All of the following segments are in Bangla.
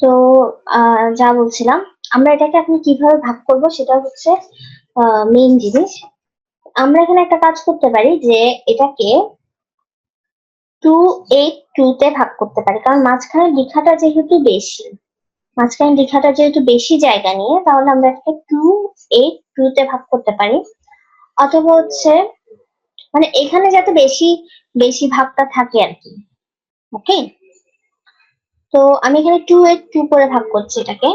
তো যা বলছিলাম, আমরা এটাকে এখন কিভাবে ভাগ করব সেটা হচ্ছে মেইন জিনিস। আমরা এখানে একটা কাজ করতে পারি যে এটাকে 2 8 2 তে ভাগ করতে পারি, কারণ মাঝখানে লেখাটা যেহেতু বেশি জায়গা নিয়ে, তাহলে আমরা এটাকে 2 8 2 তে ভাগ করতে পারি। অথবা হচ্ছে মানে এখানে যাতে বেশি বেশি ভাগটা থাকে আর কি। ওকে, তো আমি এখানে 2 8 2 করে ভাগ করছি এটাকে।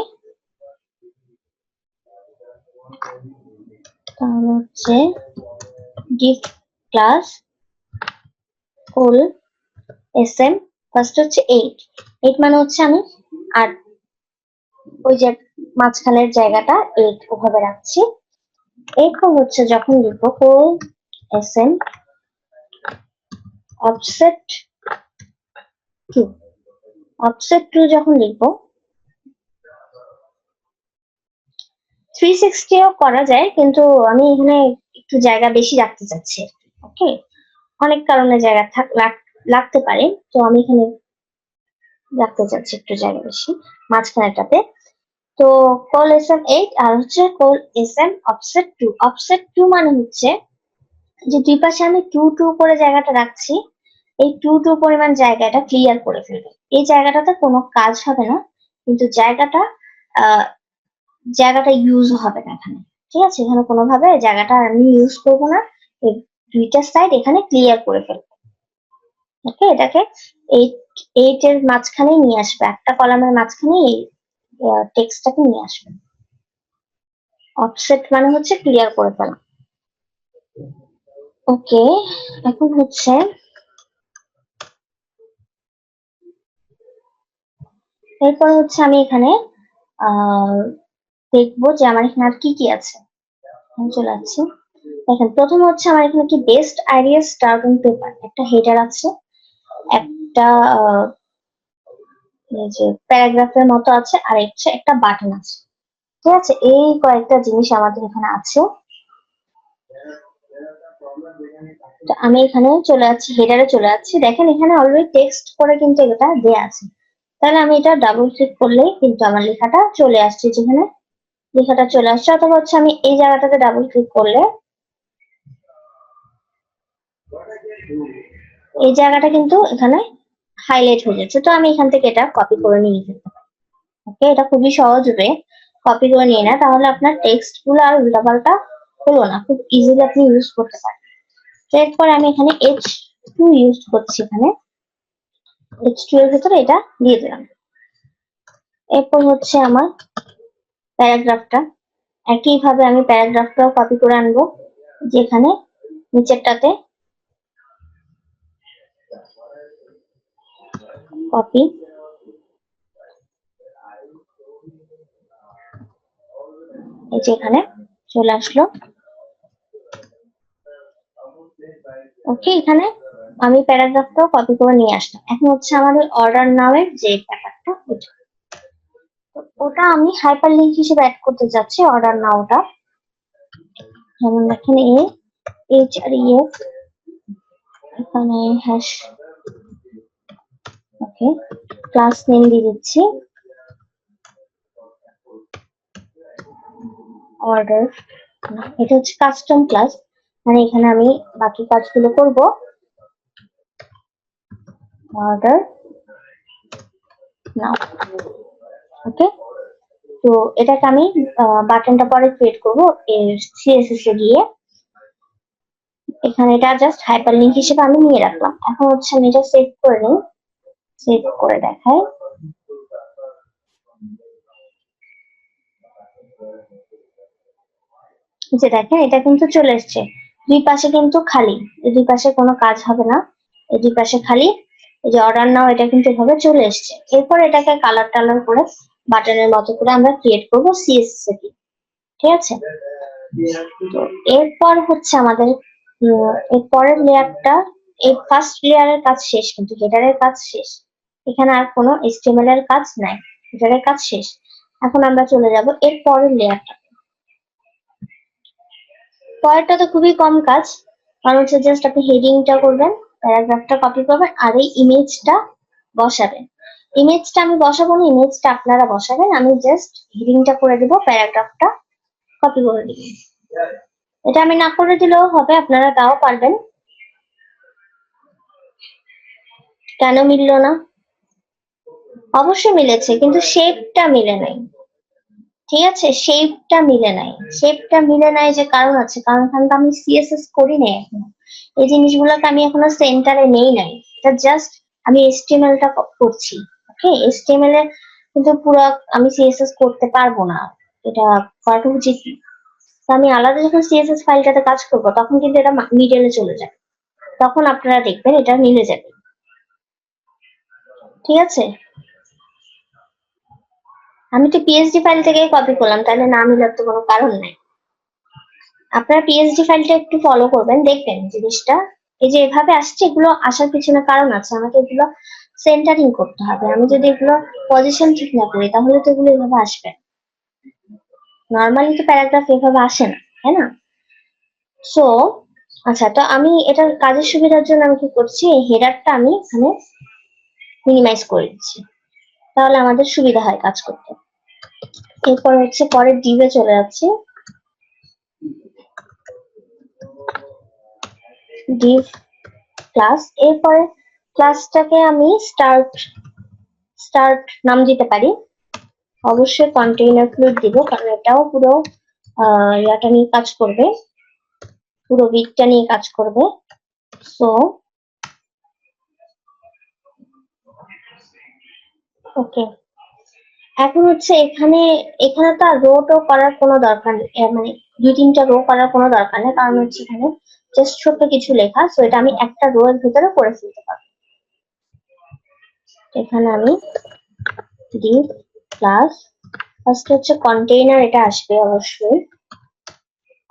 তাহলে হচ্ছে ডিফ ক্লাস ফুল এসএম, ফার্স্ট হচ্ছে 8 মানে হচ্ছে আমি আর ওই যে মাঝখানের জায়গাটা 8 ওভাবে রাখছি। এরপর হচ্ছে যখন লিখবো ফুল এসএম অফসেট 2, অফসেট 2 যখন লিখবো, 360ও করা যায়, কিন্তু আমি এখানে একটু জায়গা বেশি রাখতে চাচ্ছি। ওকে, অনেক কারণে জায়গা লাগতে পারে, তো আমি এখানে রাখতে চাচ্ছি একটু জায়গা বেশি মাঝখানেটাতে। তো কল এস এম 8 আর হচ্ছে col s m offset 2। Offset 2 মানে হচ্ছে যে দুই পাশে আমি 2 2 করে জায়গাটা রাখছি, এই 2 2 পরিমাণ জায়গাটা ক্লিয়ার করে ফেলবে। এই জায়গাটাতে কোনো কাজ হবে না, কিন্তু আহ জায়গাটা ইউজ হবে না এখানে। ঠিক আছে, এখানে কোনোভাবে জায়গাটা আমি ইউজ করবো না, এই দুইটা সাইড এখানে ক্লিয়ার করে ফেলবো। ওকে, এটাকে 8 এর মাঝখানেই নিয়ে আসবে, একটা কলামের মাঝখানে এই টেক্সটটাকে নিয়ে আসবে। অফসেট মানে হচ্ছে ক্লিয়ার করে ফেলা। ওকে, এখন হচ্ছে এরপর হচ্ছে আমি এখানে দেখবো যে আমার এখানে আর কি কি আছে। আমি চলে যাচ্ছি। দেখেন, প্রথম হচ্ছে আমার এখানে কি বেস্ট আইডিয়া স্টার্টিং পেপার, একটা হেডার আছে, একটা এই যে প্যারাগ্রাফের মতো আছে, আর হচ্ছে একটা বাটন আছে। ঠিক আছে, এই কয়েকটা জিনিস আমাদের এখানে আছে। তো আমি এখানে চলে যাচ্ছি, হেডারে চলে যাচ্ছি। দেখেন এখানে অলরেডি টেক্সট করে কিন্তু এটা দেয়া আছে। তাহলে আমি এটা ডাবল ক্লিক করলেই কিন্তু আমার লেখাটা চলে আসছে, যেখানে লেখাটা চলে আসছে। অথবা হচ্ছে আমি এই জায়গাটাতে ডাবল ক্লিক করলে এই জায়গাটা কিন্তু এখানে হাইলাইট হয়ে যাচ্ছে। তো আমি এখান থেকে এটা কপি করে নিয়ে যেতে পারি। ওকে, এটা খুবই সহজ হবে, কপি করে নিয়ে না, তাহলে আপনার টেক্সট গুলো আর উল্টাপাল্টা হলো না, খুব ইজিলি আপনি ইউজ করতে পারেন। তো এরপরে আমি এখানে H2 ইউজ করছি, এখানে H2 এর ভিতরে এটা দিয়ে দিলাম। এরপর হচ্ছে আমার প্যারাগ্রাফটা, একইভাবে আমি প্যারাগ্রাফটাও কপি করে আনবো, যেখানে নিচেরটাতে কপি, এই যে এখানে চলে আসলো। ওকে, এখানে আমি প্যারাগ্রাফটাও কপি করে নিয়ে আসলাম। এখন হচ্ছে আমাদের অর্ডার নামের যে ব্যাপারটা, ওটা আমি হাইপার লিঙ্ক হিসেবে অ্যাড করতে যাচ্ছি। অর্ডার নাওটা যেমন এখানে HREF, এখানে হ্যাশ, ওকে, ক্লাস নেম দিয়ে দিচ্ছি অর্ডার। এটা হচ্ছে কাস্টম ক্লাস, মানে এখানে আমি বাকি কাজগুলো করব। অর্ডার নাও। ওকে, তো এটাকে আমি বাটনটা পরে ক্রিয়েট করবো CSS এ গিয়ে। এখানে এটা জাস্ট হাইপার লিঙ্ক হিসেবে আমি নিয়ে রাখলাম। এখন হচ্ছে আমি এটা সেভ করে নিই, সেভ করে দেখাই। যে দেখেন এটা কিন্তু চলে এসছে, দুই পাশে কিন্তু খালি, দুই পাশে কোনো কাজ হবে না, এই দুই পাশে খালি। এই যে অর্ডার নাও, এটা কিন্তু এভাবে চলে এসছে। এরপর এটাকে কালার টালার করে বাটনের মতো করে আমরা ক্রিয়েট করবো CSS এ। ঠিক আছে, তো এরপর হচ্ছে আমাদের এর পরের লেয়ারটা, এই ফার্স্ট লেয়ারের কাজ শেষ, কিন্তু হেডারের কাজ শেষ। এখানে আর কোনো HTML এর কাজ নাই, হেডারের কাজ শেষ। এখন আমরা চলে যাব এর পরের লেয়ারটা। পরেরটা তো খুবই কম কাজ, কারণ হচ্ছে জাস্ট আপনি হেডিংটা করবেন, প্যারাগ্রাফটা কপি করবেন, আর এই ইমেজটা বসাবেন। ইমেজটা আমি বসাবো না, ইমেজটা আপনারা বসাবেন, আমি জাস্ট হেডিংটা করে দিব, প্যারাগ্রাফটা কপি করে দিব। এটা আমি না করে দিলেও হবে, আপনারা তাও পারবেন। কেন মিললো না? অবশ্যই মিলেছে, কিন্তু শেপটা মিলে নাই। ঠিক আছে, শেপটা মিলে নাই। শেপটা মিলে নাই যে কারণ আছে, কারণ এখানে তো আমি সিএসএস করি নাই এখনো। এই জিনিসগুলোকে আমি এখনো সেন্টারে নেই নাই। এটা জাস্ট আমি এইচটিএমএল টা করছি। ওকে, এইচটিএমএল এ কিন্তু পুরো আমি সিএসএস করতে পারবো না, এটা করাটা উচিত না। তো আমি আলাদা যখন সিএসএস ফাইলটাতে কাজ করবো তখন কিন্তু এটা মিডলে চলে যায়, তখন আপনারা দেখবেন এটা মিলে যাবে। ঠিক আছে, আমি তো পিএইচডি ফাইল থেকে কপি করলাম, তাহলে না মিলার তো কোনো কারণ নাই। আপনারা পিএইচডি ফাইলটা একটু ফলো করবেন, দেখবেন জিনিসটা এই যে এভাবে আসছে, এগুলো আসার পিছনে কারণ আছে। আমাকে এগুলো সেন্টারিং করতে হবে। আমি যদি এগুলো পজিশন ঠিক না করি তাহলে তো এগুলো এভাবে আসবে। নর্মালি তো প্যারাগ্রাফ এভাবে আসে না, তাই না? সো আচ্ছা, তো আমি এটার কাজের সুবিধার জন্য আমি কি করছি, এই হেডারটা আমি এখানে মিনিমাইজ করে দিচ্ছি, তাহলে আমাদের সুবিধা হয় কাজ করতে। এরপর হচ্ছে পরের ডিভে চলে যাচ্ছি, ডিভ ক্লাস। এরপরে ক্লাসটাকে আমি স্টার্ট স্টার্ট নাম দিতে পারি। অবশ্যই কন্টেইনার ফ্লুইড দিব, কারণ এটাও পুরো ইয়াটা নিয়ে কাজ করবে, পুরো উইকটা নিয়ে কাজ করবে। সো ওকে, এখন হচ্ছে এখানে এখানে তো আর রো টো করার কোনো দরকার নেই, মানে 2-3টা রো করার কোনো দরকার নেই, কারণ হচ্ছে এখানে জাস্ট ছোট্ট কিছু লেখা। সো এটা আমি একটা রো এর ভিতরে করে ফেলতে পারবো। এখানে আমি ডিভ ক্লাস, ফার্স্ট হচ্ছে কন্টেইনার, এটা আসবে অবশ্যই।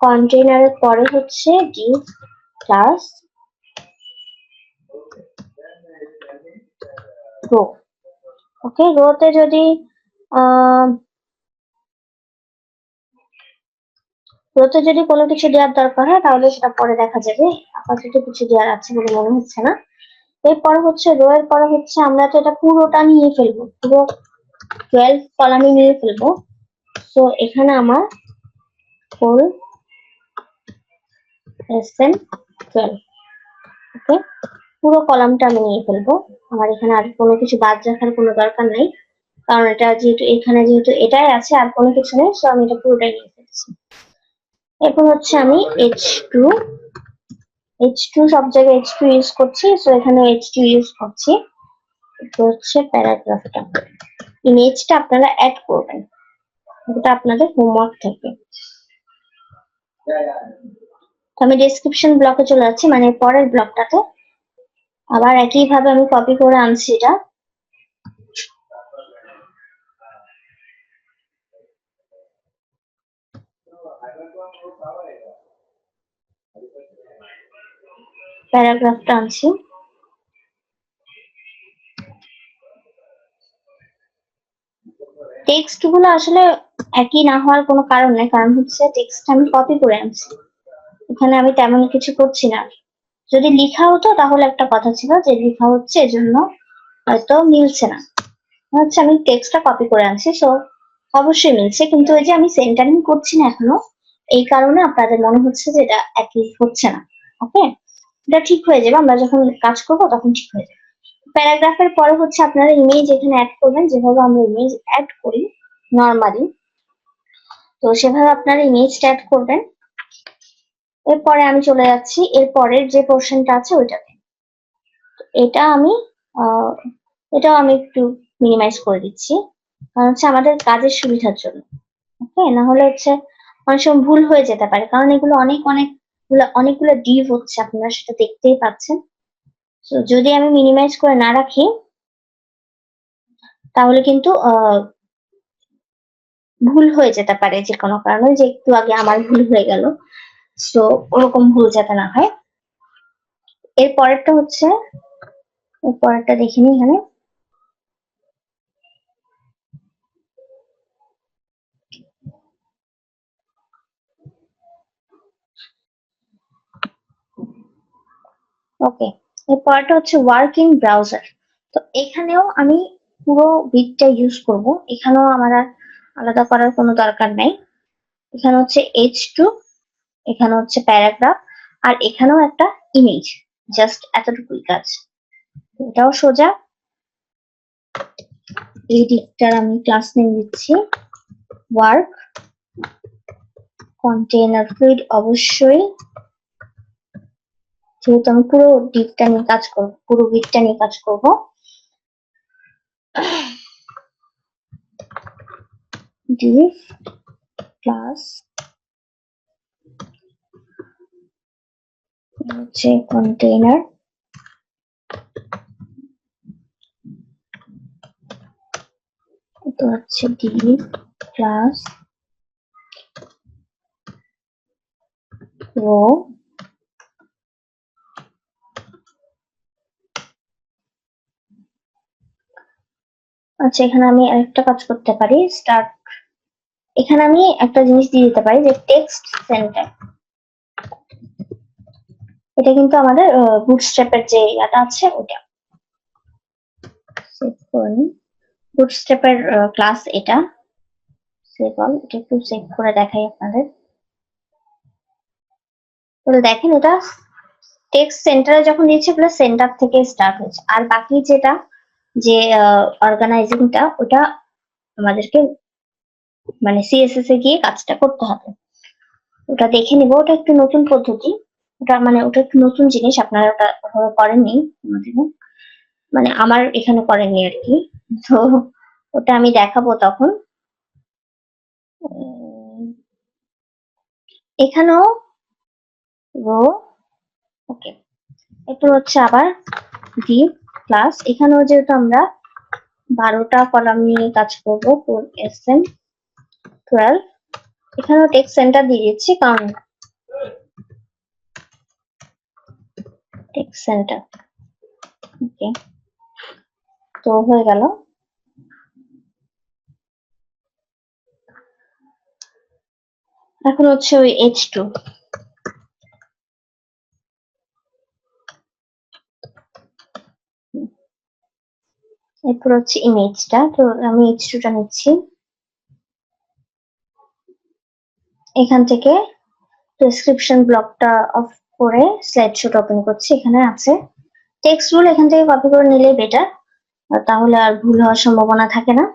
কন্টেইনারের পরে হচ্ছে ডিভ ক্লাস রো। ওকে, রোতে যদি রোতে যদি কোনো কিছু দেওয়ার দরকার হয় তাহলে সেটা পরে দেখা যাবে, আপাতত কিছু দেওয়ার আছে বলে মনে হচ্ছে না। এরপর হচ্ছে রো এর পরে হচ্ছে আমরা তো এটা পুরোটা নিয়ে ফেলবো, পুরো 12 কলামে নিয়ে ফেলবো। তো এখানে আমার ফুল SM12, ওকে, পুরো কলামটা আমি নিয়ে ফেলবো। আমার এখানে আর কোনো কিছু বাদ রাখার কোনো দরকার নেই, কারণ এটা যেহেতু এখানে যেহেতু এটাই আছে আর কোনো কিছু নেই, সো আমি এটা পুরোটাই নিয়ে ফেলছি। এরপর হচ্ছে আমি H2 সব জায়গায় H2 ইউজ করছি, সো এখানে H2 ইউজ করছি। এটা হচ্ছে প্যারাগ্রাফটা, ইমেজটা আপনারা অ্যাড করবেন, এটা আপনাদের হোমওয়ার্ক থেকে। আমি ডেসক্রিপশন ব্লকে চলে যাচ্ছি, মানে পরের ব্লকটাতে আবার একই ভাবে আমি কপি করে আনছি এটা। প্যারাগ্রাফটা আনছি, টেক্সট গুলো আসলে একই না হওয়ার কোনো কারণ নেই, কারণ হচ্ছে টেক্সট আমি কপি করে আনছি, এখানে আমি তেমন কিছু করছি না। যদি লেখা হতো তাহলে একটা কথা ছিল যে লেখা হচ্ছে এজন্য হয়তো মিলছে না, হচ্ছে আমি টেক্সটটা কপি করে আনছি, সো অবশ্যই মিলছে, কিন্তু ওই যে আমি সেন্টারিং করছি না এখনো, এই কারণে আপনাদের মনে হচ্ছে যে এটা একই হচ্ছে না। ওকে, এটা ঠিক হয়ে যাবে, আমরা যখন কাজ করবো তখন ঠিক হয়ে যাবে। প্যারাগ্রাফের পরে হচ্ছে আপনারা ইমেজ এখানে অ্যাড করবেন, যেভাবে আমরা ইমেজ অ্যাড করি নর্মালি, তো সেভাবে আপনারা ইমেজটা অ্যাড করবেন। এরপরে আমি চলে যাচ্ছি এর পরের যে পোর্শনটা আছে ওইটাতে। এটা আমি আহ এটাও আমি একটু মিনিমাইজ করে দিচ্ছি, কারণ হচ্ছে আমাদের কাজের সুবিধার জন্য। ওকে, না হলে হচ্ছে অনেক সময় ভুল হয়ে যেতে পারে, কারণ এগুলো অনেকগুলো ডিভ হচ্ছে, আপনারা সেটা দেখতেই পাচ্ছেন। তো যদি আমি মিনিমাইজ করে না রাখি তাহলে কিন্তু ভুল হয়ে যেতে পারে যে কোনো কারণে, যে একটু আগে আমার ভুল হয়ে গেল, তো ওরকম ভুল যাতে না হয়। এর পরেরটা হচ্ছে, এর পরেরটা দেখিনি এখানে, ওকে, এর পরেরটা হচ্ছে ওয়ার্কিং ব্রাউজার। তো এখানেও আমি পুরো বিটটা ইউজ করব। এখানেও আমার আর আলাদা করার কোনো দরকার নাই। এখানে হচ্ছে H2, এখানে হচ্ছে প্যারাগ্রাফ, আর এখানেও একটা ইমেজ। জাস্ট এতটুকুই কাজ। এটাও সোজা। এই দিকটার আমি ক্লাস নেম দিচ্ছি ওয়ার্ক কন্টেইনার ফ্লুইড। অবশ্যই, যেহেতু আমি পুরো দিকটা নিয়ে কাজ করবো, পুরো বিটটা নিয়ে কাজ করবো, div ক্লাস হচ্ছে কন্টেইনার, এটা হচ্ছে div ক্লাস রো। আচ্ছা, এখানে আমি আরেকটা কাজ করতে পারি। স্টার্ট, এখানে আমি একটা জিনিস দিয়ে দিতে পারি যে টেক্সট সেন্টার। এটা কিন্তু আমাদের বুটস্ট্র্যাপের যে ইয়াটা আছে ওটা। সেভ করে নিই। বুটস্ট্র্যাপের ক্লাস এটা। সেভ অল, এটা একটু চেক করে দেখাই আপনাদের। তাহলে দেখেন, এটা টেক্সট সেন্টারে যখন দিয়েছে প্লাস সেন্টার থেকে স্টার্ট হয়েছে, আর বাকি যেটা যে অর্গানাইজিংটা ওটা আমাদেরকে মানে সিএসএস এ গিয়ে কাজটা করতে হবে। ওটা দেখে নিব, ওটা একটু নতুন পদ্ধতি। ওটা মানে ওটা একটু নতুন জিনিস, আপনারা ওটা ওভাবে করেননি আমাদের, মানে আমার এখানে করেননি আর কি। তো ওটা আমি দেখাবো তখন। এখানেও রো, ওকে। এরপর হচ্ছে আবার div ক্লাস। এখানেও যেহেতু আমরা 12টা কলাম নিয়ে কাজ করবো, SN12, এখানেও টেক্সট সেন্টার দিয়ে দিচ্ছি কারণ টেক্সট সেন্টার। ওকে, তো হয়ে গেল। এখন হচ্ছে ওই H2, এরপর হচ্ছে ইমেজটা। তো আমি H2টা নিচ্ছি। এখান থেকে ডেসক্রিপশন ব্লকটা অফ করে স্লাইড শোটা ওপেন করছি। এখানে আছে টেক্সট গুলো, এখান থেকে কপি করে নিলেই বেটার, তাহলে আর ভুল হওয়ার সম্ভাবনা থাকে না।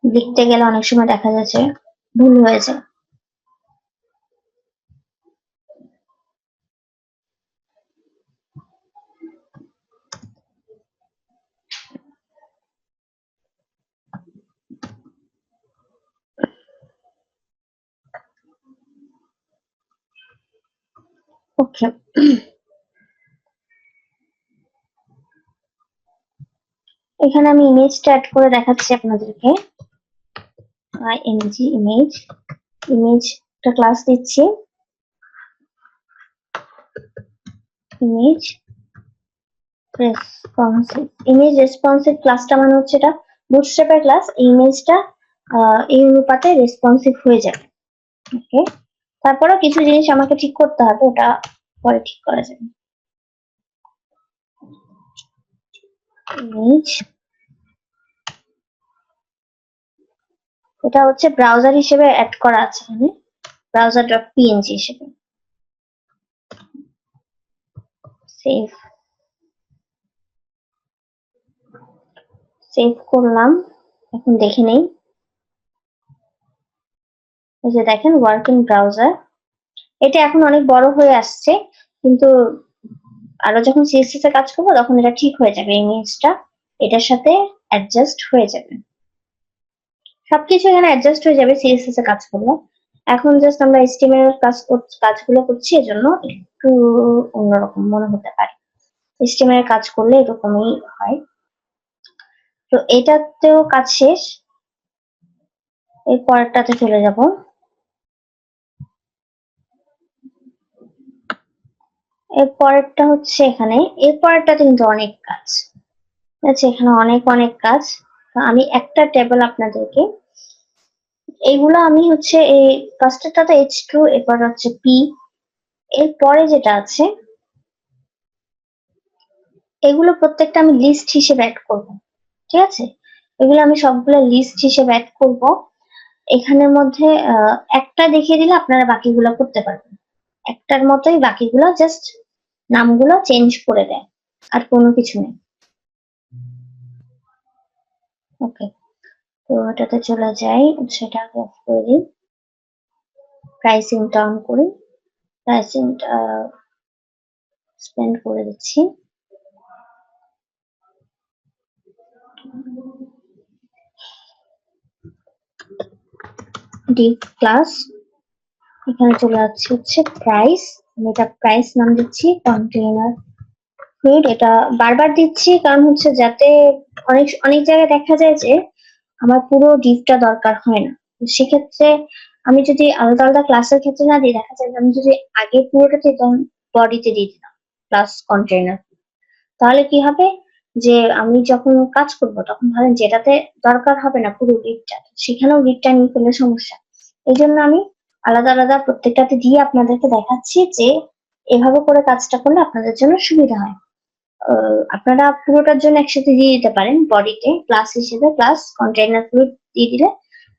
লিখতে গেলে অনেক সময় দেখা যাচ্ছে ভুল হয়ে যায়। ওকে, এখানে আমি ইমেজটা অ্যাড করে দেখাচ্ছি আপনাদেরকে। img ইমেজ, ইমেজটা ক্লাস দিচ্ছি ইমেজ রেসপন্সিভ। ইমেজ রেসপন্সিভ ক্লাসটা মানে হচ্ছে এটা বুটস্ট্র্যাপের ক্লাস, ইমেজটা এই অনুপাতে রেসপন্সিভ হয়ে যাবে। ওকে, তারপরেও কিছু জিনিস আমাকে ঠিক করতে হবে, ওটা পরে ঠিক করা যাবে। ইমেজ, এটা হচ্ছে ব্রাউজার হিসেবে অ্যাড করা আছে এখানে, browser.png হিসেবে। সেভ, সেভ করলাম। এখন দেখে নেই, এই যে দেখেন ওয়ার্ক ইন ব্রাউজার। এটা এখন অনেক বড় হয়ে আসছে, কিন্তু আরো যখন সিএসএস এ কাজ করবো তখন এটা ঠিক হয়ে যাবে, ইমেজটা এটার সাথে অ্যাডজাস্ট হয়ে যাবে, সবকিছু এখানে অ্যাডজাস্ট হয়ে যাবে সিএসএস এ কাজ করলে। এখন জাস্ট আমরা এইচটিএমএল কাজগুলো করছি, এজন্য একটু অন্যরকম মনে হতে পারে। এইচটিএমএল কাজ করলে এরকমই হয়। তো এটাতেও কাজ শেষ, এর পরেরটাতে চলে যাব। এর পরেরটা হচ্ছে এখানে, এর পরেরটাতে কিন্তু অনেক কাজ আছে, এখানে অনেক অনেক কাজ। আমি একটা টেবিল আপনাদেরকে, এইগুলো আমি হচ্ছে এই ফার্স্টেরটাতে H2, এরপর হচ্ছে P, এর পরে যেটা আছে এগুলো প্রত্যেকটা আমি লিস্ট হিসেবে অ্যাড করব। ঠিক আছে, এগুলো আমি সবগুলো লিস্ট হিসেবে অ্যাড করব এখানের মধ্যে। একটা দেখিয়ে দিলে আপনারা বাকিগুলো করতে পারবেন, একটার মতোই বাকিগুলো, জাস্ট নামগুলো চেঞ্জ করে দেয়, আর কোনো কিছু নেই। ওকে, তো এটাতে চলে যাই, সেটা অফ করে দিই, প্রাইসিংটা অন করি, প্রাইসিংটা স্পেন্ড করে দিচ্ছি। ডিপ ক্লাস, এখানে চলে যাচ্ছে হচ্ছে প্রাইস, আমি এটা প্রাইস নাম দিচ্ছি, কন্টেইনার ফিড, এটা বারবার দিচ্ছি কারণ হচ্ছে যাতে অনেক অনেক জায়গায় দেখা যায় যে আমার পুরো ডিপটা দরকার হয় না, তো সেক্ষেত্রে আমি যদি আলাদা আলাদা ক্লাসের ক্ষেত্রে না দিই, দেখা যায় যে আমি যদি আগে পুরোটা দিতাম, বডিতে দিয়ে দিতাম প্লাস কন্টেইনার, তাহলে কি হবে যে আমি যখন কাজ করব তখন ধরেন যেটাতে দরকার হবে না পুরো রিডটা, সেখানেও রিডটা নিয়ে ফেলে সমস্যা। এই জন্য আমি আলাদা আলাদা প্রত্যেকটাতে দিয়ে আপনাদেরকে দেখাচ্ছি যে এভাবে করে কাজটা করলে আপনাদের জন্য সুবিধা হয়। আপনারা পুরোটার জন্য একসাথে দিয়ে দিতে পারেন, বডিতে ক্লাস হিসেবে প্লাস কন্টেইনার ফ্লুইড দিয়ে দিলে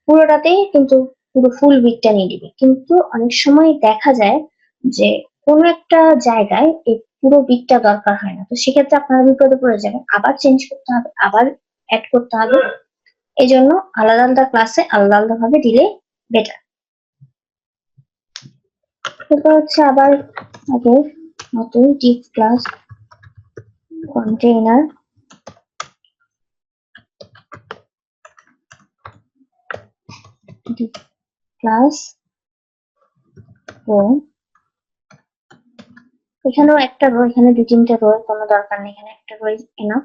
পুরোটাতেই কিন্তু পুরো ফুল উইকটা নিয়ে দিবে। কিন্তু অনেক সময় দেখা যায় যে কোনো একটা জায়গায় এই পুরো উইকটা দরকার হয় না, তো সেক্ষেত্রে আপনারা বিপদে পড়ে যাবেন, আবার চেঞ্জ করতে হবে, আবার অ্যাড করতে হবে। এই জন্য আলাদা আলাদা ক্লাসে আলাদা আলাদা ভাবে দিলে বেটার। এরপর হচ্ছে আবার আগের মতো div class container div class row, এখানেও একটা রো, এখানে দু তিনটে রো কোনো দরকার নেই, এখানে একটা রো এনাফ।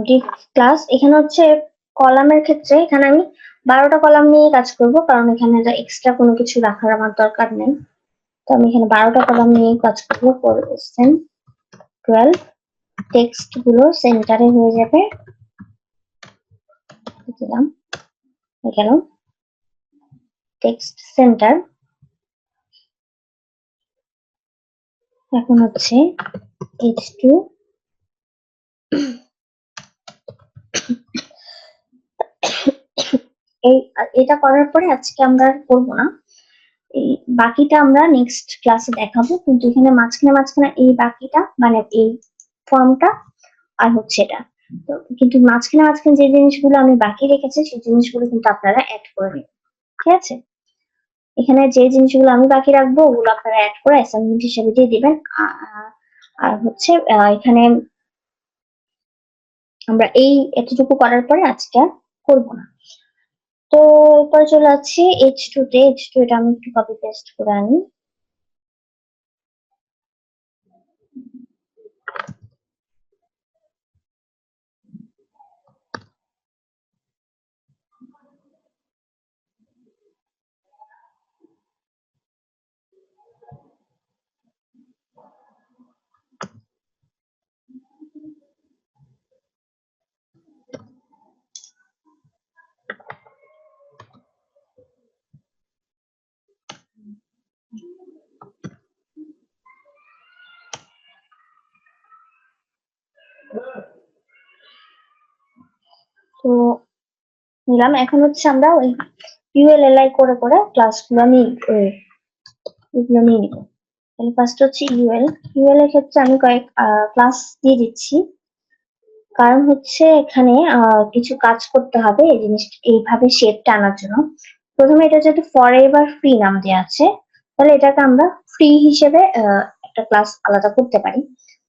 ডিপ ক্লাস, এখানে হচ্ছে কলামের ক্ষেত্রে এখানে আমি 12টা কলাম নিয়ে কাজ করব, কারণ এখানে এক্সট্রা কোনো কিছু রাখার আমার দরকার নেই, তো আমি এখানে 12টা কলাম নিয়ে কাজ করবো। ফর এসএন 12, টেক্সট গুলো সেন্টারে হয়ে যাবে, দিলাম এখানে টেক্সট সেন্টার। এখন হচ্ছে H2, এটা করার পরে আজকে আমরা আর করবো না, এই বাকিটা আমরা নেক্সট ক্লাসে দেখাবো, কিন্তু এখানে মাঝখানে মাঝখানে এই বাকিটা মানে এই ফর্মটা আর হচ্ছে এটা, তো কিন্তু মাঝখানে মাঝখানে যে জিনিসগুলো আমি বাকি রেখেছি সেই জিনিসগুলো কিন্তু আপনারা অ্যাড করে নেবেন, ঠিক আছে? এখানে যে জিনিসগুলো আমি বাকি রাখবো ওগুলো আপনারা অ্যাড করে অ্যাসাইনমেন্ট হিসেবে দিয়ে দিবেন। আর হচ্ছে এখানে আমরা এই এতটুকু করার পরে আজকে আর করবো না। তো এরপর চলে যাচ্ছি H2 তে। H2 এটা আমি একটু কপি পেস্ট করে আনি। তো নিলাম, এখন হচ্ছে আমরা ওই ULLI করে করে ক্লাসগুলো আমি এগুলো নিয়ে নিবো। তাহলে ফার্স্ট হচ্ছে ইউএল এর ক্ষেত্রে আমি কয়েক ক্লাস দিয়ে দিচ্ছি, কারণ হচ্ছে এখানে কিছু কাজ করতে হবে এই জিনিস এইভাবে শেপটা আনার জন্য। প্রথমে এটা যেহেতু ফরএভার ফ্রি নাম দেওয়া আছে, তাহলে এটাকে আমরা ফ্রি হিসেবে একটা ক্লাস আলাদা করতে পারি,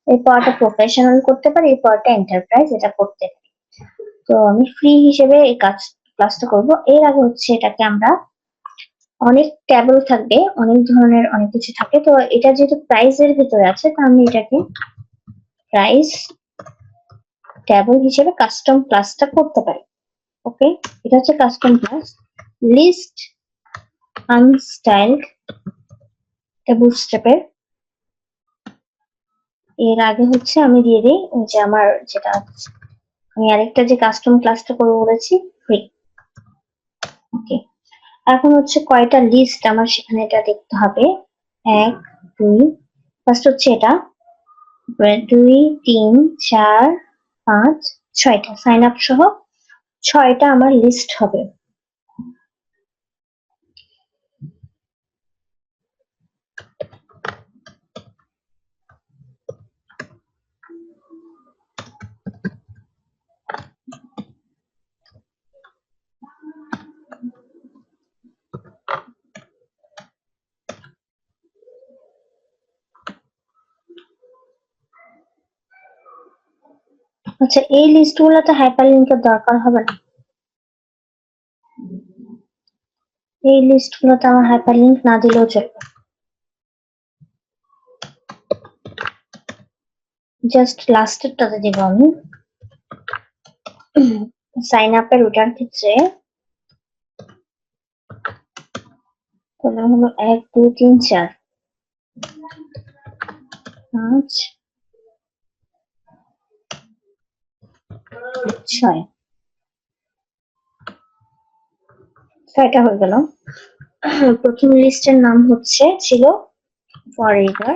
এরপরটা প্রফেশনাল করতে পারি, এরপরটা এন্টারপ্রাইজ এটা করতে পারি। তো আমি ফ্রি হিসেবে এই ক্লাসটা করব। এর আগে হচ্ছে এটাকে আমরা অনেক ট্যাবল থাকবে, অনেক ধরনের অনেক কিছু থাকে, তো এটা যেহেতু প্রাইজের ভিতরে আছে তো আমি এটাকে প্রাইস ট্যাবল হিসেবে কাস্টম ক্লাসটা করতে পারি। ওকে, এটা হচ্ছে কাস্টম ক্লাস। লিস্ট আনস্টাইলড বুটস্ট্র্যাপের এর আগে হচ্ছে আমি দিয়ে দিই ওই যে আমার যেটা আছে, আমি আরেকটা যে কাস্টম ক্লাসটা করবো বলেছি ফ্রি, এখন হচ্ছে কয়টা লিস্ট আমার সেখানে এটা দেখতে হবে। 1 2 ফার্স্ট হচ্ছে এটা, 2 3 4 5 6টা সাইন আপ সহ 6টা আমার লিস্ট হবে। আচ্ছা, এই লিস্ট গুলোতে হাইপারলিংকের দরকার হবে না। এই লিস্ট গুলোতে আমার হাইপারলিংক না দিলেও চলবে, জাস্ট লাস্টেরটাতে দিব আমি। সাইন আপের ওটার ক্ষেত্রে তাহলে হলো 1 2 3 4 5 6 6টা হয়ে গেল। প্রথম লিস্টের নাম ছিল ফরএভার,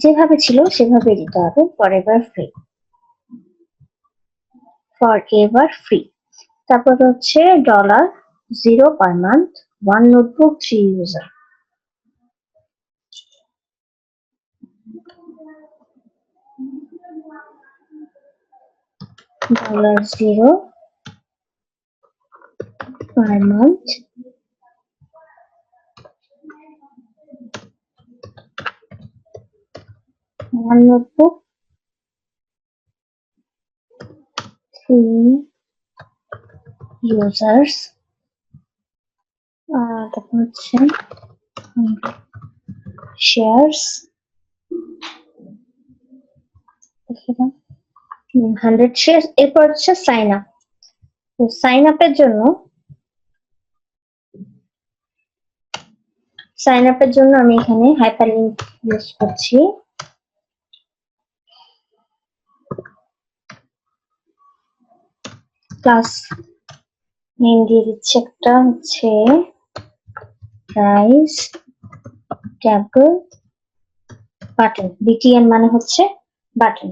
যেভাবে ছিল সেভাবে দিতে হবে, ফরএভার ফ্রি। তারপর হচ্ছে $0 per month, 1 notebook, 3 user। $0 per month, 1 notebook, 3 users। তারপর হচ্ছে shares 100 shares। এরপর হচ্ছে সাইন আপ। তো সাইন আপের জন্য আমি এখানে হাইপারলিংক ইউজ করছি। ক্লাস নেম দিয়ে দিচ্ছি, একটা হচ্ছে প্রাইস ট্যাবল বাটন, বিটিএন মানে হচ্ছে বাটন।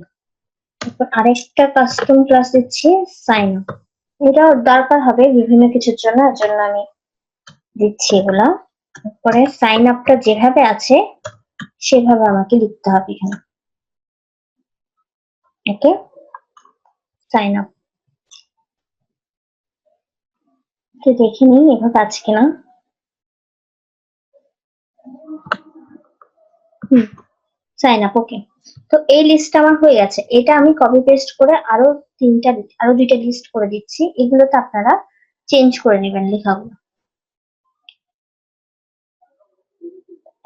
তারপর আরেকটা কাস্টম ক্লাস দিচ্ছি সাইন আপ। এটাও দরকার হবে বিভিন্ন কিছুর জন্য, এর জন্য আমি দিচ্ছি এগুলা। তারপরে সাইন আপটা যেভাবে আছে সেভাবে আমাকে লিখতে হবে এখানে। ওকে, সাইন আপ দেখে নিই এভাবে আছে কিনা। Sign up okay. তো এই লিস্টটা আমার হয়ে গেছে। এটা আমি কপি পেস্ট করে আরো 2টা লিস্ট করে দিচ্ছি। এগুলোতে আপনারা চেঞ্জ করে নেবেন লেখাগুলো।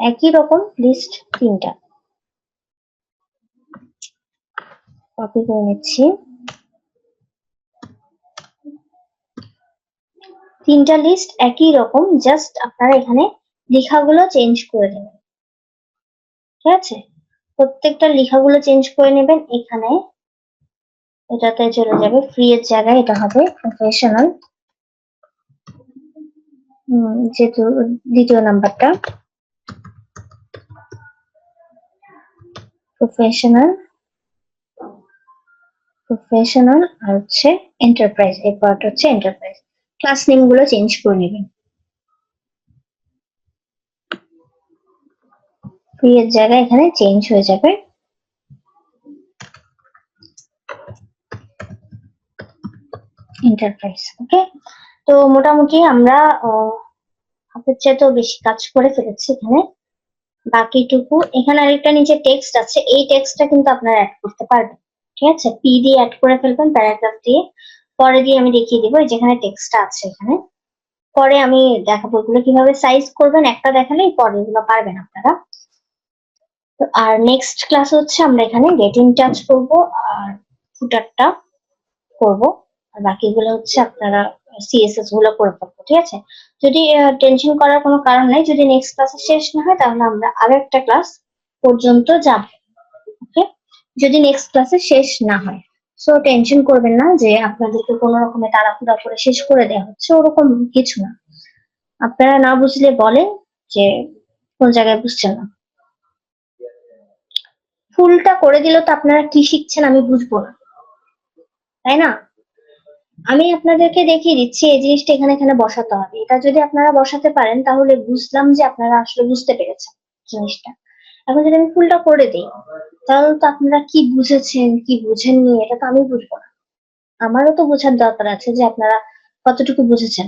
একই রকম লিস্ট 3টা কপি করে নিচ্ছি। 3টা লিস্ট একই রকম, জাস্ট আপনারা এখানে লেখাগুলো চেঞ্জ করে দেবেন। ঠিক আছে, প্রত্যেকটা লেখাগুলো চেঞ্জ করে নেবেন। এখানে এটাতে চলে যাবে ফ্রি এর জায়গায় এটা হবে প্রফেশনাল, যেহেতু দ্বিতীয় নাম্বারটা প্রফেশনাল আর হচ্ছে এন্টারপ্রাইজ। এই পার্ট হচ্ছে এন্টারপ্রাইজ। ক্লাস নেম গুলো চেঞ্জ করে নেবেন। ফ্রি এর জায়গায় এখানে চেঞ্জ হয়ে যাবে এন্টারপ্রাইজ। ওকে, তো মোটামুটি আমরা হাতের চেয়ে বেশি কাজ করে ফেলেছি এখানে। বাকিটুকু এখানে আরেকটা নিচে টেক্সট আছে, এই টেক্সটটা কিন্তু আপনারা অ্যাড করতে পারবেন। ঠিক আছে, পি দিয়ে অ্যাড করে ফেলবেন, প্যারাগ্রাফ দিয়ে। পরে দিয়ে আমি দেখিয়ে দিব যেখানে টেক্সটটা আছে এখানে। পরে আমি দেখাবো এগুলো কিভাবে সাইজ করবেন, একটা দেখালেই পরে এগুলো পারবেন আপনারা। তো আর নেক্সট ক্লাস হচ্ছে আমরা এখানে গেট ইন টাচ করবো আর ফুটারটা করবো, আর বাকিগুলো হচ্ছে আপনারা সিএসএস গুলো করে ফেলবো। ঠিক আছে, যদি টেনশন করার কোনো কারণ নাই, যদি নেক্সট ক্লাসে শেষ না হয় তাহলে আমরা আরো একটা ক্লাস পর্যন্ত যাব। ওকে, যদি নেক্সট ক্লাসে শেষ না হয়। সো টেনশন করবেন না যে আপনাদেরকে কোনো রকমে তাড়াহুড়া করে শেষ করে দেওয়া হচ্ছে, ওরকম কিছু না। আপনারা না বুঝলে বলেন যে কোন জায়গায় বুঝছেন না। ফুলটা করে দিলে তো আপনারা কি শিখছেন আমি বুঝবো না, তাই না? আমি আপনাদেরকে দেখিয়ে দিচ্ছি এই জিনিসটা এখানে এখানে বসাতে হবে। এটা যদি আপনারা বসাতে পারেন তাহলে বুঝলাম যে আপনারা আসলে বুঝতে পেরেছেন জিনিসটা। এখন যদি আমি ফুলটা করে দিই তাহলে তো আপনারা কি বুঝেছেন কি বুঝেননি এটা তো আমি বুঝবো না। আমারও তো বোঝার দরকার আছে যে আপনারা কতটুকু বুঝেছেন।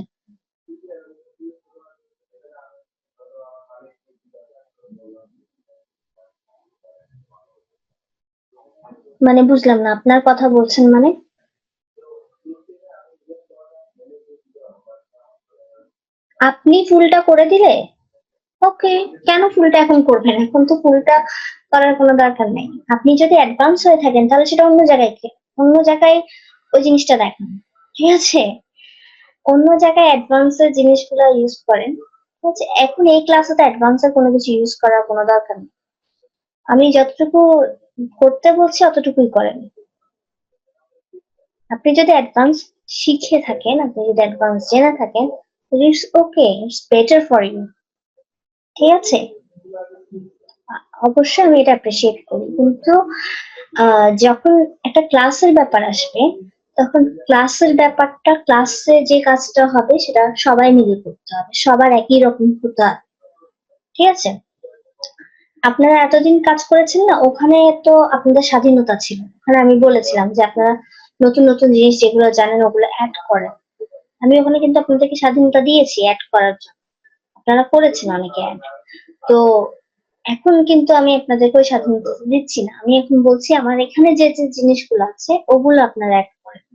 মানে বুঝলাম না আপনার কথা বলছেন মানে। আপনি ফুলটা করে দিলে ওকে, কেন ফুলটা এখন করবেন? এখন তো ফুলটা করার কোনো দরকার নেই। আপনি যদি অ্যাডভান্স হয়ে থাকেন তাহলে সেটা অন্য জায়গায় ওই জিনিসটা দেখান। ঠিক আছে? অন্য জায়গায় অ্যাডভান্স এর জিনিসগুলো ইউজ করেন। ঠিক আছে? এখন এই ক্লাসে তো অ্যাডভান্স এর কোনো কিছু ইউজ করার কোনো দরকার নেই। আমি যতটুকু করতে বলছি অতটুকুই করেন। আপনি যদি অ্যাডভান্স শিখে থাকেন, আপনি যদি অ্যাডভান্স জেনে থাকেন, it's okay, it's better for you. ঠিক আছে? অবশ্যই আমি এটা অ্যাপ্রিসিয়েট করি, কিন্তু যখন একটা ক্লাসের ব্যাপার আসবে তখন ক্লাসের ব্যাপারটা ক্লাসে যে কাজটা হবে সেটা সবাই মিলে করতে হবে, সবার একই রকম হতে হবে। ঠিক আছে? আপনারা এতদিন কাজ করেছেন না, ওখানে তো আপনাদের স্বাধীনতা ছিল। ওখানে আমি বলেছিলাম যে আপনারা নতুন নতুন জিনিস যেগুলো জানেন ওগুলো অ্যাড করেন। আমি ওখানে কিন্তু আপনাদেরকে স্বাধীনতা দিয়েছি অ্যাড করার জন্য, আপনারা করেছেন অনেকে অ্যাড। তো এখন কিন্তু আমি আপনাদেরকে ওই স্বাধীনতা দিচ্ছি না, আমি এখন বলছি আমার এখানে যে যে জিনিসগুলো আছে ওগুলো আপনারা অ্যাড করেন।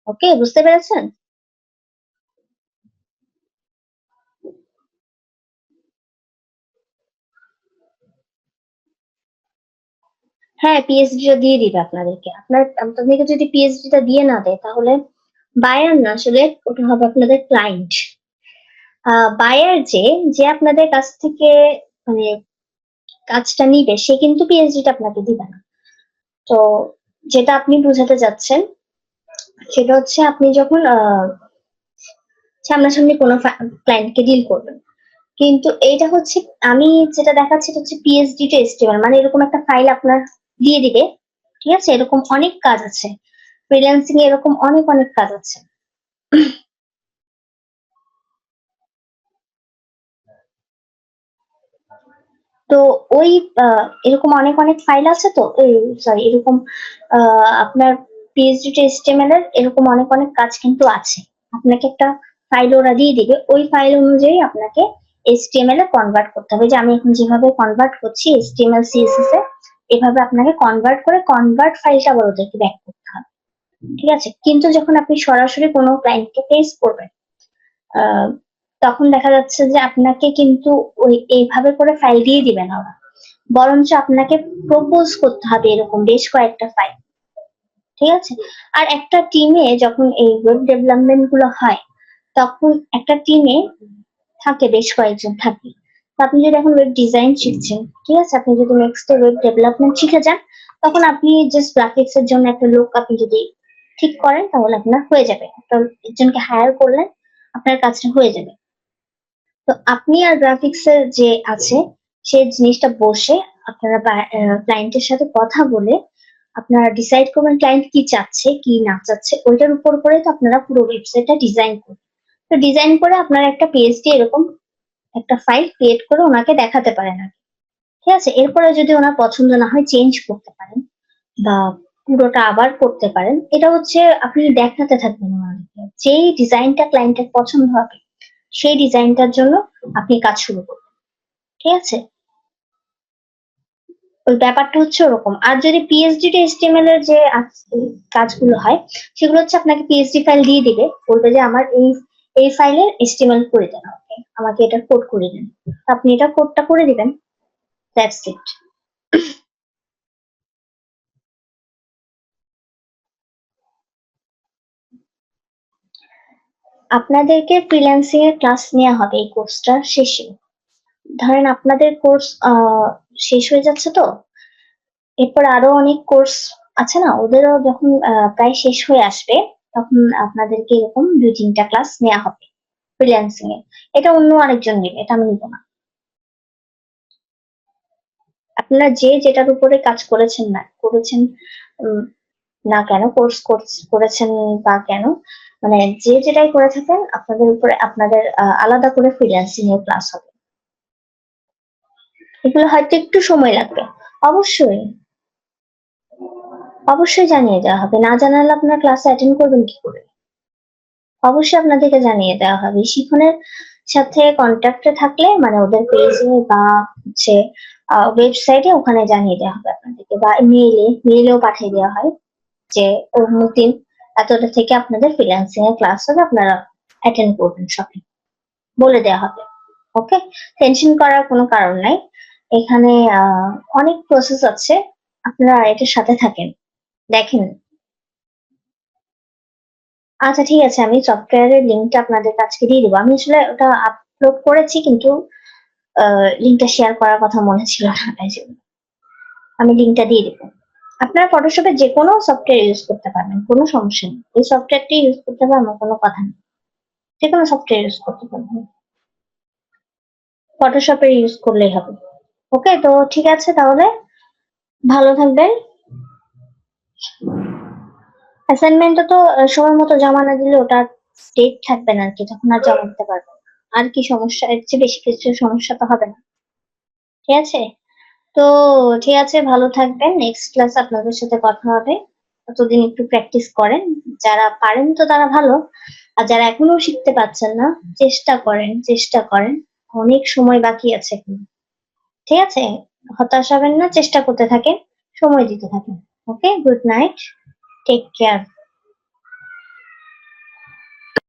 ওকে, বুঝতে পেরেছেন? হ্যাঁ, পিএইচডিটা দিয়ে দিবে আপনাদেরকে। আপনাদেরকে যদি পিএইচডিটা দিয়ে না দেয় তাহলে বায়ার না, আসলে ওটা হবে আপনাদের ক্লায়েন্ট। বায়ার যে যে আপনাদের কাছ থেকে মানে কাজটা নিবে সে কিন্তু পিএইচডিটা আপনাকে দিবে না। তো যেটা আপনি বুঝাতে চাচ্ছেন সেটা হচ্ছে আপনি যখন সামনাসামনি কোনো ক্লায়েন্টকে ডিল করবেন, কিন্তু এইটা হচ্ছে আমি যেটা দেখাচ্ছি এটা হচ্ছে পিএইচডি টু এসটিএমএল, মানে এরকম একটা ফাইল আপনার দিয়ে দিবে। ঠিক আছে? এরকম অনেক কাজ আছে, ফ্রিল্যান্সিং এ এরকম অনেক অনেক কাজ আছে। তো ওই এরকম অনেক অনেক ফাইল আছে, তো সরি এরকম আপনার পিএইচডি টু এইচটিএমএল এর এরকম অনেক অনেক কাজ কিন্তু আছে। আপনাকে একটা ফাইল ওরা দিয়ে দিবে, ওই ফাইল অনুযায়ী আপনাকে এইচটিএমএল এ কনভার্ট করতে হবে। যে আমি এখন যেভাবে কনভার্ট করছি এইচটিএমএল সিএসএস এ, এভাবে আপনাকে কনভার্ট করে কনভার্ট ফাইলটা আবার ওদেরকে ব্যাক করতে হবে। ঠিক আছে? কিন্তু যখন আপনি সরাসরি কোনো ক্লায়েন্টকে ফেস করবেন আহ, তখন দেখা যাচ্ছে যে আপনাকে কিন্তু ওই এইভাবে করে ফাইল দিয়ে দিবে না ওরা, বরঞ্চ আপনাকে প্রপোজ করতে হবে এরকম বেশ কয়েকটা ফাইল। ঠিক আছে? আর একটা টিমে যখন এই ওয়েব ডেভেলপমেন্ট গুলো হয় তখন একটা টিমে থাকে বেশ কয়েকজন থাকে। তো আপনি যদি এখন ওয়েব ডিজাইন শিখছেন, ঠিক আছে, আপনি যদি নেক্সট ওয়েব ডেভেলপমেন্ট শিখে যান তখন আপনি জাস্ট গ্রাফিক্স এর জন্য একটা লোক আপনি যদি ঠিক করেন তাহলে আপনার হয়ে যাবে, একটা একজনকে হায়ার করলেন আপনার কাজটা হয়ে যাবে। তো আপনি আর গ্রাফিক্স এর যে আছে সেই জিনিসটা বসে আপনারা ক্লায়েন্টের সাথে কথা বলে আপনারা ডিসাইড করবেন ক্লায়েন্ট কি চাচ্ছে কি না চাচ্ছে, ওইটার উপর করে তো আপনারা পুরো ওয়েবসাইটটা ডিজাইন করবেন। তো ডিজাইন করে আপনারা একটা পিএইচডি এরকম একটা ফাইল ক্রিয়েট করে ওনাকে দেখাতে পারেন আর কি। ঠিক আছে? এরপরে যদি ওনার পছন্দ না হয় চেঞ্জ করতে পারেন বা পুরোটা আবার করতে পারেন। এটা হচ্ছে আপনি দেখাতে থাকবেন ওনাকে, যেই ডিজাইনটা ক্লায়েন্টের পছন্দ হবে সেই ডিজাইনটার জন্য আপনি কাজ শুরু করবেন। ঠিক আছে? ওই ব্যাপারটা হচ্ছে ওরকম। আর যদি পিএইচডি টু এইচটিএমএল এর যে কাজগুলো হয় সেগুলো হচ্ছে আপনাকে পিএইচডি ফাইল দিয়ে দিবে, বলবে যে আমার এই ফাইলের এইচটিএমএল করে দেন, আমাকে আমাকে এটা কোড করে দেন। আপনি এটা কোডটা করে দিবেন, দ্যাটস ইট। আপনাদেরকে ফ্রিল্যান্সিং এর ক্লাস নেওয়া হবে এই কোর্সটা শেষে। ধরেন আপনাদের কোর্স শেষ হয়ে যাচ্ছে, তো এরপর আরো অনেক কোর্স আচ্ছা না, ওদেরও যখন প্রায় শেষ হয়ে আসবে তখন আপনাদেরকে এরকম 2-3টা ক্লাস নেওয়া হবে ফ্রিল্যান্সিং এ। এটা অন্য আরেকজন নেবে, এটা আমি নিব না। আপনারা যে যেটার উপরে কাজ করেছেন উম, না কেন, কোর্স করেছেন বা কেন, মানে যে যেটাই করে থাকেন আপনাদের উপরে আপনাদের আলাদা করে ফ্রিল্যান্সিং এর ক্লাস হবে। এগুলো হয়তো একটু সময় লাগবে। অবশ্যই, অবশ্যই জানিয়ে দেওয়া হবে। না জানালে আপনার ক্লাসে অ্যাটেন্ড করবেন কি করে? অবশ্যই আপনাদেরকে জানিয়ে দেওয়া হবে। শিখনের সাথে কন্ট্যাক্টে থাকলে মানে ওদের পেজে বা হচ্ছে ওয়েবসাইটে ওখানে জানিয়ে দেওয়া হবে আপনাদেরকে, বা মেইলেও পাঠিয়ে দেওয়া হয় যে অমুক দিন এতটা থেকে আপনাদের ফ্রিল্যান্সিং এর ক্লাস হবে, আপনারা অ্যাটেন্ড করবেন সবাই, বলে দেওয়া হবে। ওকে, টেনশন করার কোনো কারণ নাই। এখানে অনেক প্রসেস আছে, আপনারা এটার সাথে থাকেন, দেখেন। আচ্ছা ঠিক আছে, আমি সফটওয়্যারের লিঙ্কটা আপনাদের কাছে দিয়ে দেবো। আমি আসলে ওটা আপলোড করেছি কিন্তু লিঙ্কটা শেয়ার করার কথা মনে ছিল না, তাই জন্য আমি লিঙ্কটা দিয়ে দেবো। আপনারা ফটোশপে যে কোনো সফটওয়্যার ইউজ করতে পারবেন, কোনো সমস্যা নেই। এই সফটওয়্যারটি ইউজ করতে হবে আমার কোনো কথা নেই, যে কোনো সফটওয়্যার ইউজ করতে পারবেন, ফটোশপের ইউজ করলেই হবে। ওকে, তো ঠিক আছে তাহলে, ভালো থাকবেন। অ্যাসাইনমেন্টটা তো সময় মতো জমা না দিলে ওটা ডেট থাকবে না আর কি, তখন আর জমা দিতে পারবেন না। আর কি সমস্যা, এর চেয়ে বেশি কিছু সমস্যা তো হবে না। ঠিক আছে, তো ঠিক আছে, ভালো থাকবেন। নেক্সট ক্লাস আপনাদের সাথে কথা হবে। ততদিন একটু প্র্যাকটিস করেন। যারা পারেন তো তারা ভালো, আর যারা এখনো শিখতে পারছেন না, চেষ্টা করেন। অনেক সময় বাকি আছে এখন। ঠিক আছে, হতাশ হবেন না, চেষ্টা করতে থাকেন, সময় দিতে থাকেন। ওকে, গুড নাইট, টেক কেয়ার।